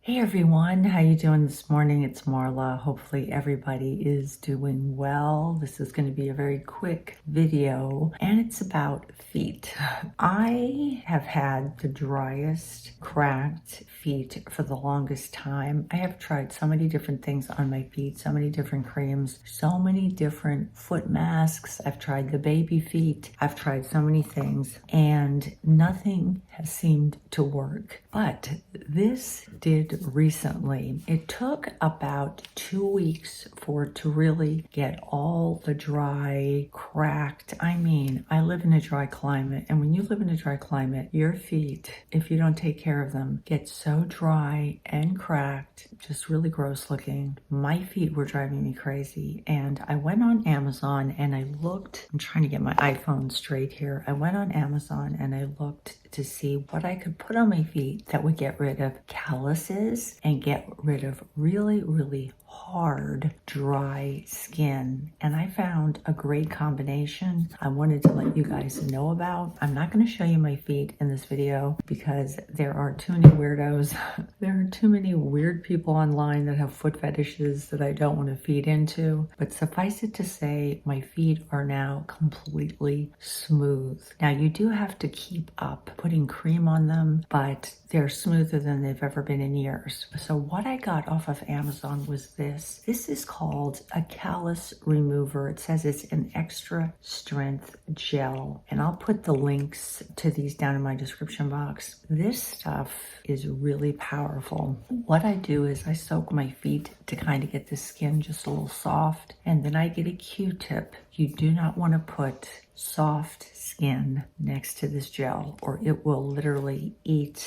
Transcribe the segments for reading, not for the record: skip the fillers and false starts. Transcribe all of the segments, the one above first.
Hey everyone, how you doing this morning? It's Marla. Hopefully everybody is doing well. This is going to be a very quick video and it's about feet. I have had the driest, cracked feet for the longest time. I have tried so many different things on my feet, so many different creams, so many different foot masks. I've tried the baby feet. I've tried so many things and nothing has seemed to work. But this did recently. It took about 2 weeks for it to really get all the dry, cracked. I mean, I live in a dry climate, and when you live in a dry climate, your feet, if you don't take care of them, get so dry and cracked, just really gross looking. My feet were driving me crazy, and I went on Amazon and I looked. I'm trying to get my iPhone straight here. I went on Amazon and I looked to see what I could put on my feet that would get rid of calluses and get rid of really hard, dry skin. And I found a great combination I wanted to let you guys know about. I'm not going to show you my feet in this video because there are too many weirdos. There are too many weird people online that have foot fetishes that I don't want to feed into. But suffice it to say, my feet are now completely smooth. Now you do have to keep up putting cream on them, but they're smoother than they've ever been in years. So what I got off of Amazon was this. This is called a callus remover. It says it's an extra strength gel, and I'll put the links to these down in my description box. This stuff is really powerful. What I do is I soak my feet to kind of get the skin just a little soft, and then I get a Q-tip. You do not want to put soft skin next to this gel or it will literally eat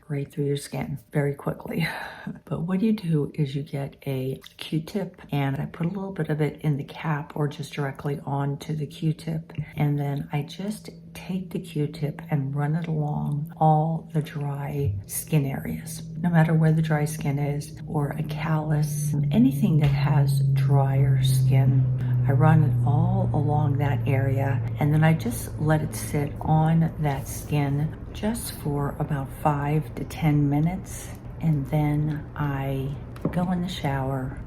right through your skin very quickly. But what you do is you get a Q-tip, and I put a little bit of it in the cap or just directly onto the Q-tip, and then I just take the Q-tip and run it along all the dry skin areas. No matter where the dry skin is or a callus, anything that has drier skin, I run it all along that area, and then I just let it sit on that skin just for about 5 to 10 minutes. And then I go in the shower,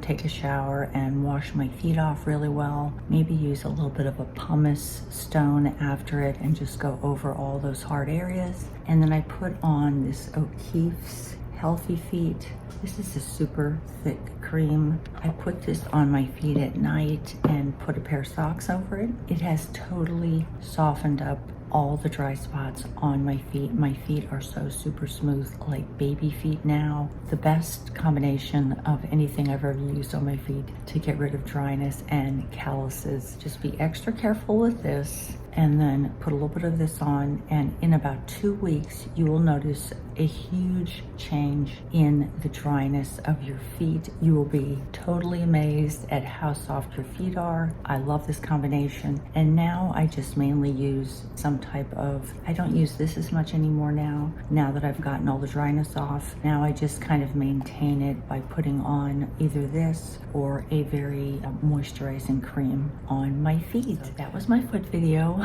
take a shower and wash my feet off really well. Maybe use a little bit of a pumice stone after it and just go over all those hard areas. And then I put on this O'Keeffe's Healthy Feet. This is a super thick cream. I put this on my feet at night and put a pair of socks over it. It has totally softened up all the dry spots on my feet. My feet are so super smooth, like baby feet now. The best combination of anything I've ever used on my feet to get rid of dryness and calluses. Just be extra careful with this, and then put a little bit of this on, and in about 2 weeks you will notice a huge change in the dryness of your feet. You will be totally amazed at how soft your feet are. I love this combination, and now I just mainly use some type of, I don't use this as much anymore now that I've gotten all the dryness off. Now I just kind of maintain it by putting on either this or a very moisturizing cream on my feet. That was my foot video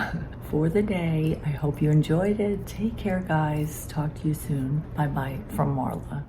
for the day. I hope you enjoyed it. Take care, guys. Talk to you soon. Bye bye from Marla.